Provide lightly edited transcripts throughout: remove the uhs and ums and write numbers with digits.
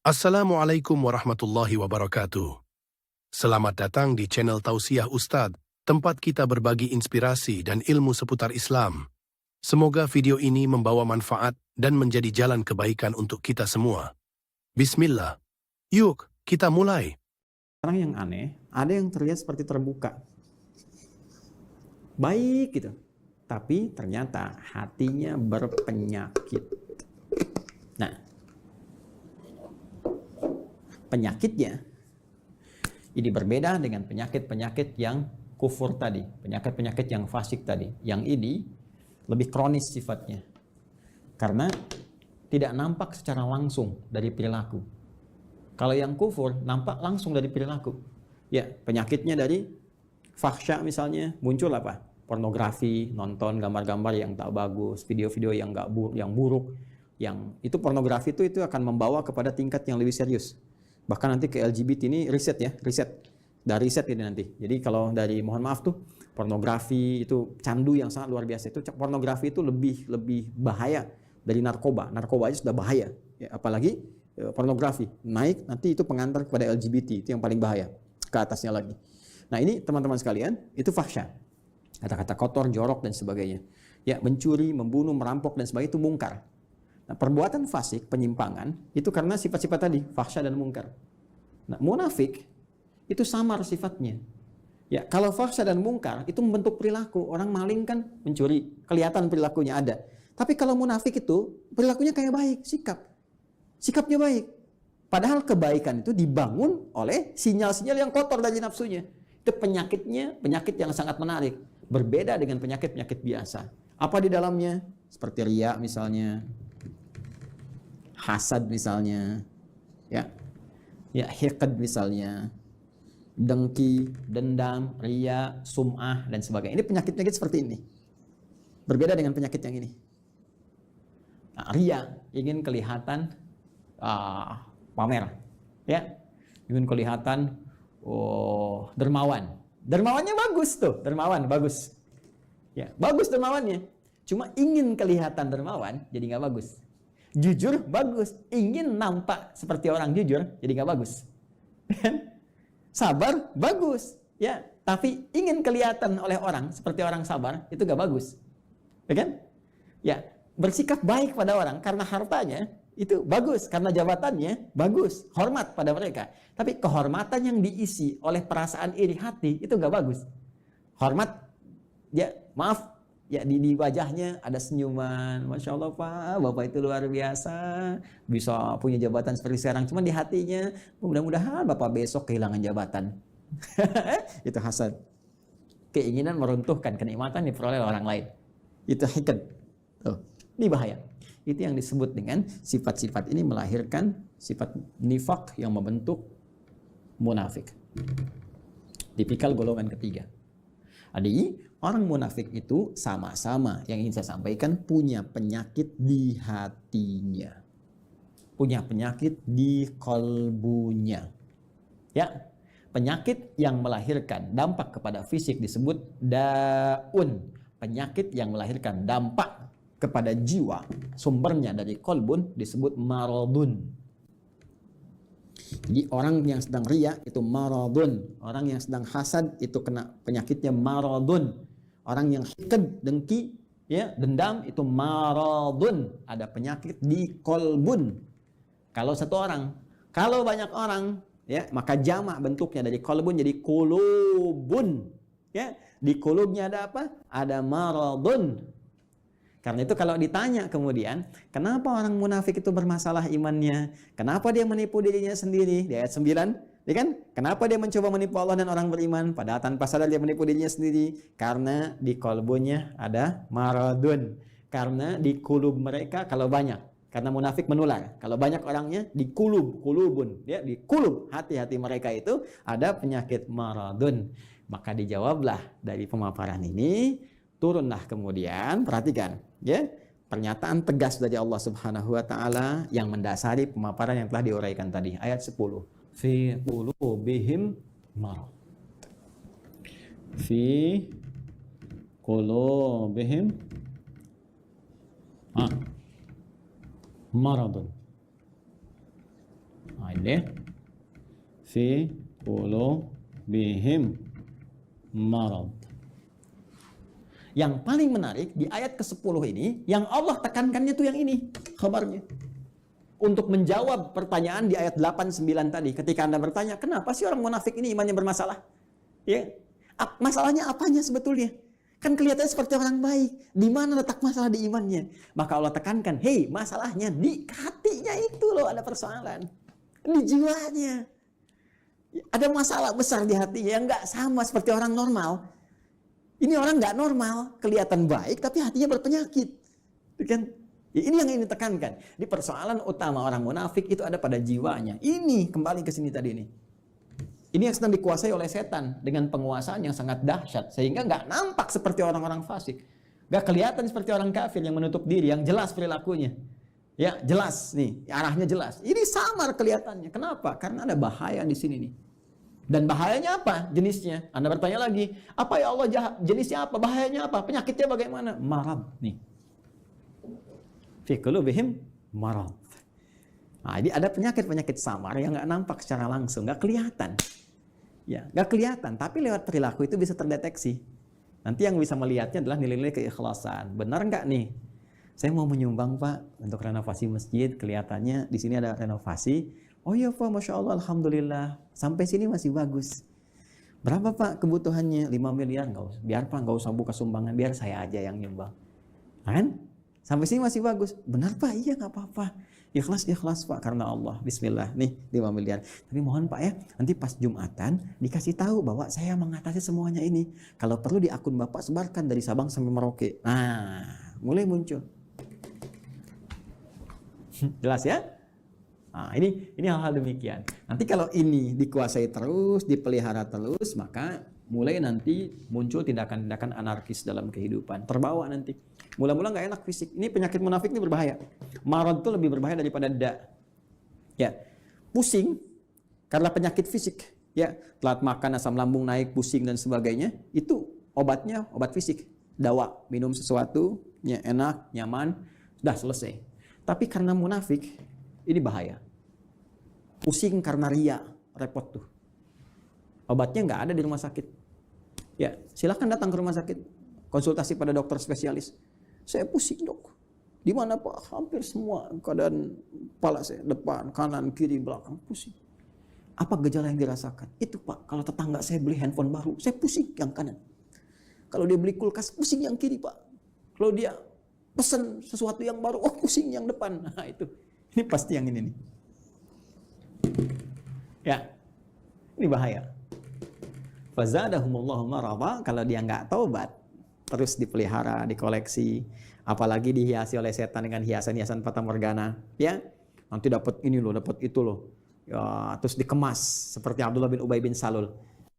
Assalamualaikum warahmatullahi wabarakatuh. Selamat datang di channel Tausiah Ustadz, tempat kita berbagi inspirasi dan ilmu seputar Islam. Semoga video ini membawa manfaat dan menjadi jalan kebaikan untuk kita semua. Bismillah. Yuk, kita mulai. Orang yang aneh, ada yang terlihat seperti terbuka. Baik gitu. Tapi ternyata hatinya berpenyakit. Nah, penyakitnya ini berbeda dengan penyakit-penyakit yang kufur tadi. Penyakit-penyakit yang fasik tadi. Yang ini lebih kronis sifatnya. Karena tidak nampak secara langsung dari perilaku. Kalau yang kufur nampak langsung dari perilaku. Ya, penyakitnya dari fahsya misalnya muncul apa? Pornografi, nonton gambar-gambar yang tak bagus, video-video yang buruk, yang itu pornografi itu akan membawa kepada tingkat yang lebih serius. Bahkan nanti ke LGBT ini riset. Dari riset ini nanti. Jadi kalau dari mohon maaf tuh pornografi itu candu yang sangat luar biasa. Itu pornografi itu lebih bahaya dari narkoba. Narkoba aja sudah bahaya. Ya, apalagi pornografi naik nanti itu pengantar kepada LGBT, itu yang paling bahaya, ke atasnya lagi. Nah ini teman-teman sekalian, itu fahsya, kata-kata kotor, jorok dan sebagainya. Ya, mencuri, membunuh, merampok dan sebagainya itu mungkar. Nah, perbuatan fasik, penyimpangan itu karena sifat-sifat tadi, fahsya dan mungkar. Nah, munafik itu samar sifatnya. Ya, kalau fahsya dan mungkar itu membentuk perilaku. Orang maling kan mencuri, kelihatan perilakunya ada. Tapi kalau munafik itu perilakunya kayak baik, sikapnya baik. Padahal kebaikan itu dibangun oleh sinyal-sinyal yang kotor dari nafsunya. Itu penyakitnya, penyakit yang sangat menarik. Berbeda dengan penyakit-penyakit biasa. Apa di dalamnya? Seperti riya misalnya, hasad misalnya, ya hiqd misalnya, dengki, dendam, riya, sum'ah dan sebagainya. Ini penyakit-penyakit seperti ini. Berbeda dengan penyakit yang ini. Nah, riya ingin kelihatan pamer, ya, ingin kelihatan dermawan. Dermawannya bagus tuh, dermawan bagus, ya bagus dermawannya. Cuma ingin kelihatan dermawan, jadi nggak bagus. Jujur bagus, ingin nampak seperti orang jujur, jadi nggak bagus. Sabar bagus, ya, tapi ingin kelihatan oleh orang seperti orang sabar, itu nggak bagus, ya kan? Ya, bersikap baik pada orang karena hartanya itu bagus, karena jabatannya bagus, hormat pada mereka. Tapi kehormatan yang diisi oleh perasaan iri hati itu nggak bagus. Hormat, ya maaf, ya di wajahnya ada senyuman, masya Allah Pak, Bapak itu luar biasa, bisa punya jabatan seperti sekarang. Cuma di hatinya, mudah-mudahan Bapak besok kehilangan jabatan. Itu hasad, keinginan meruntuhkan kenikmatan diperoleh orang lain. Itu hiqd. Tuh, ini bahaya. Itu yang disebut dengan sifat-sifat ini melahirkan sifat nifak yang membentuk munafik. Tipikal golongan ketiga. Jadi orang munafik itu sama-sama yang ingin saya sampaikan punya penyakit di hatinya. Punya penyakit di kolbunya. Ya, penyakit yang melahirkan dampak kepada fisik disebut daun. Penyakit yang melahirkan dampak kepada jiwa, sumbernya dari kolbun disebut maradun. Jadi orang yang sedang riya itu maradun, orang yang sedang hasad itu kena penyakitnya maradun, orang yang hiqd, dengki, ya dendam itu maradun, ada penyakit di kolbun. Kalau satu orang, kalau banyak orang, ya maka jamak bentuknya dari kolbun jadi kulubun. Ya, di kulubnya ada apa? Ada maradun. Karena itu kalau ditanya kemudian, kenapa orang munafik itu bermasalah imannya? Kenapa dia menipu dirinya sendiri? Di ayat 9, ya kan? Kenapa dia mencoba menipu Allah dan orang beriman? Padahal tanpa sadar dia menipu dirinya sendiri. Karena di kolbunya ada maradun. Karena di kulub mereka kalau banyak. Karena munafik menular. Kalau banyak orangnya di kulubun. Ya, di kulub hati-hati mereka itu ada penyakit maradun. Maka dijawablah dari pemaparan ini, turunlah kemudian, perhatikan ya, pernyataan tegas dari Allah Subhanahu wa taala yang mendasari pemaparan yang telah diuraikan tadi. Ayat 10. Fi qulubihim marad. Fi qulubihim maradun. Nah, ini fi qulubihim marad. Yang paling menarik di ayat ke-10 ini, yang Allah tekankannya tuh yang ini, khabarnya. Untuk menjawab pertanyaan di ayat 8-9 tadi, ketika Anda bertanya, kenapa sih orang munafik ini imannya bermasalah? Ya, masalahnya apanya sebetulnya? Kan kelihatannya seperti orang baik. Di mana letak masalah di imannya? Maka Allah tekankan, hei, masalahnya di hatinya itu loh ada persoalan. Di jiwanya. Ada masalah besar di hatinya yang nggak sama seperti orang normal. Ini orang nggak normal, kelihatan baik tapi hatinya berpenyakit. Kan? Ya, ini yang ini tekankan. Di persoalan utama orang munafik itu ada pada jiwanya. Ini kembali ke sini tadi ini. Ini yang sedang dikuasai oleh setan dengan penguasaan yang sangat dahsyat sehingga nggak nampak seperti orang-orang fasik, nggak kelihatan seperti orang kafir yang menutup diri, yang jelas perilakunya, ya jelas nih arahnya jelas. Ini samar kelihatannya. Kenapa? Karena ada bahaya di sini nih. Dan bahayanya apa? Jenisnya. Anda bertanya lagi, apa ya Allah jahat? Jenisnya apa? Bahayanya apa? Penyakitnya bagaimana? Marad nih. Fi qulubihim marad. Nah, ini ada penyakit-penyakit samar yang nggak nampak secara langsung, nggak kelihatan. Ya, nggak kelihatan, tapi lewat perilaku itu bisa terdeteksi. Nanti yang bisa melihatnya adalah nilai-nilai keikhlasan. Benar nggak nih? Saya mau menyumbang Pak untuk renovasi masjid. Kelihatannya di sini ada renovasi. Oh iya Pak, Masya Allah, Alhamdulillah. Sampai sini masih bagus. Berapa Pak kebutuhannya? 5 miliar. Nggak usah. Biar Pak nggak usah buka sumbangan. Biar saya aja yang nyumbang. Kan? Sampai sini masih bagus. Benar Pak? Iya nggak apa-apa. Ikhlas Pak karena Allah. Bismillah. Nih 5 miliar. Tapi mohon Pak ya, nanti pas Jumatan dikasih tahu bahwa saya mengatasi semuanya ini. Kalau perlu di akun Bapak sebarkan dari Sabang sampai Merauke. Nah, mulai muncul. Jelas ya? Nah, ini hal-hal demikian. Nanti kalau ini dikuasai terus, dipelihara terus, maka mulai nanti muncul tindakan-tindakan anarkis dalam kehidupan. Terbawa nanti. Mula-mula nggak enak fisik. Ini penyakit munafik ini berbahaya. Marad itu lebih berbahaya daripada ya, pusing karena penyakit fisik. Ya, telat makan, asam lambung naik, pusing dan sebagainya. Itu obatnya obat fisik. Dawa, minum sesuatu, ya, enak, nyaman, sudah selesai. Tapi karena munafik, ini bahaya. Pusing karena ria, repot tuh. Obatnya nggak ada di rumah sakit. Ya, silakan datang ke rumah sakit, konsultasi pada dokter spesialis. Saya pusing dok. Di mana Pak? Hampir semua keadaan kepala saya, depan, kanan, kiri, belakang pusing. Apa gejala yang dirasakan? Itu Pak, kalau tetangga saya beli handphone baru, saya pusing yang kanan. Kalau dia beli kulkas, pusing yang kiri Pak. Kalau dia pesan sesuatu yang baru, oh pusing yang depan. Nah itu, ini pasti yang ini nih. Ya, ini bahaya. Fazadahumullahu marada, kalau dia nggak taubat, terus dipelihara, dikoleksi, apalagi dihiasi oleh setan dengan hiasan-hiasan fata morgana, ya nanti dapat ini loh, dapat itu loh, ya, terus dikemas seperti Abdullah bin Ubay bin Salul,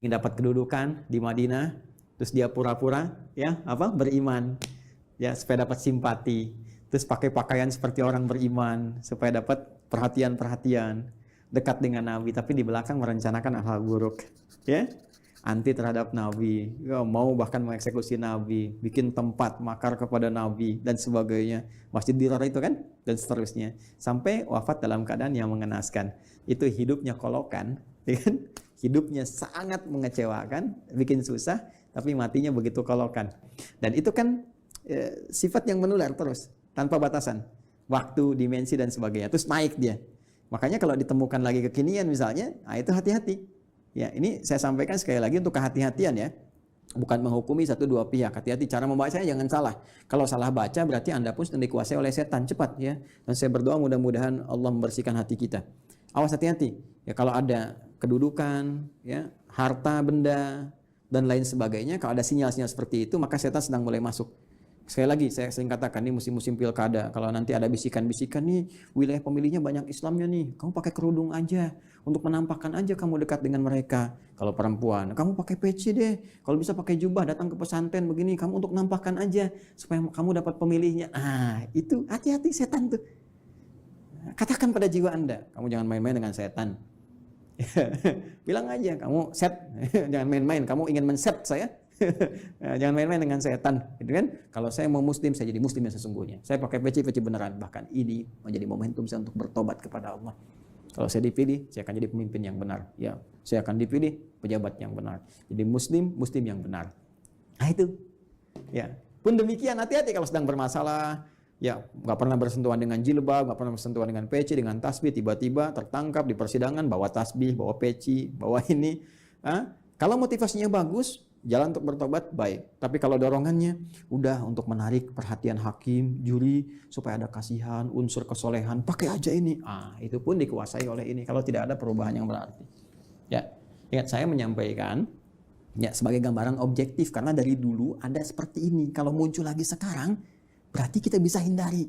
ingin dapat kedudukan di Madinah, terus dia pura-pura, ya beriman, ya supaya dapat simpati, terus pakai pakaian seperti orang beriman supaya dapat perhatian-perhatian, dekat dengan Nabi, tapi di belakang merencanakan hal buruk, ya. Anti terhadap Nabi, ya, mau bahkan mengeksekusi Nabi, bikin tempat makar kepada Nabi dan sebagainya, Masjid Dirar itu kan, dan seterusnya, sampai wafat dalam keadaan yang mengenaskan. Itu hidupnya kolokan, ya kan? Hidupnya sangat mengecewakan, bikin susah, tapi matinya begitu kolokan. Dan itu kan sifat yang menular terus, tanpa batasan, waktu, dimensi dan sebagainya, terus naik dia. Makanya kalau ditemukan lagi kekinian misalnya, nah itu hati-hati. Ya, ini saya sampaikan sekali lagi untuk kehati-hatian ya. Bukan menghukumi satu dua pihak. Hati-hati cara membacanya jangan salah. Kalau salah baca berarti Anda pun sedang dikuasai oleh setan, cepat ya. Dan saya berdoa mudah-mudahan Allah membersihkan hati kita. Awas hati-hati. Ya kalau ada kedudukan, ya, harta, benda dan lain sebagainya, kalau ada sinyal-sinyal seperti itu, maka setan sedang mulai masuk. Sekali lagi saya sering katakan, ini musim-musim pilkada, kalau nanti ada bisikan-bisikan nih, wilayah pemilihnya banyak Islamnya nih, kamu pakai kerudung aja, untuk menampakkan aja kamu dekat dengan mereka. Kalau perempuan, kamu pakai peci deh, kalau bisa pakai jubah, datang ke pesantren begini, kamu untuk nampakkan aja, supaya kamu dapat pemilihnya. Ah, itu hati-hati setan tuh. Katakan pada jiwa Anda, kamu jangan main-main dengan setan. Bilang aja, kamu set, jangan main-main, kamu ingin men-set saya. Jangan main-main dengan setan, gitu kan? Kalau saya mau muslim, saya jadi muslim yang sesungguhnya. Saya pakai peci beneran. Bahkan ini menjadi momentum saya untuk bertobat kepada Allah. Kalau saya dipilih, saya akan jadi pemimpin yang benar. Ya, saya akan dipilih pejabat yang benar. Jadi muslim yang benar. Nah itu. Ya, pun demikian hati-hati kalau sedang bermasalah. Ya, nggak pernah bersentuhan dengan jilbab, nggak pernah bersentuhan dengan peci, dengan tasbih, tiba-tiba tertangkap di persidangan bawa tasbih, bawa peci, bawa ini. Kalau motivasinya bagus, jalan untuk bertobat baik. Tapi kalau dorongannya udah untuk menarik perhatian hakim, juri, supaya ada kasihan, unsur kesolehan, pakai aja ini. Itu pun dikuasai oleh ini kalau tidak ada perubahan yang berarti. Ya, ingat saya menyampaikan ya sebagai gambaran objektif karena dari dulu ada seperti ini. Kalau muncul lagi sekarang, berarti kita bisa hindari.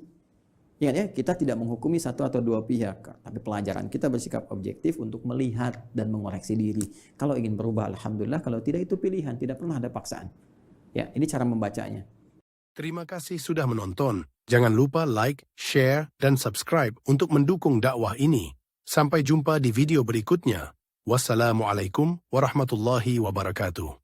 Ingat ya, kita tidak menghukumi satu atau dua pihak, tapi pelajaran kita bersikap objektif untuk melihat dan mengoreksi diri. Kalau ingin berubah, alhamdulillah. Kalau tidak, itu pilihan, tidak pernah ada paksaan. Ya, ini cara membacanya. Terima kasih sudah menonton. Jangan lupa like, share, dan subscribe untuk mendukung dakwah ini. Sampai jumpa di video berikutnya. Wassalamualaikum warahmatullahi wabarakatuh.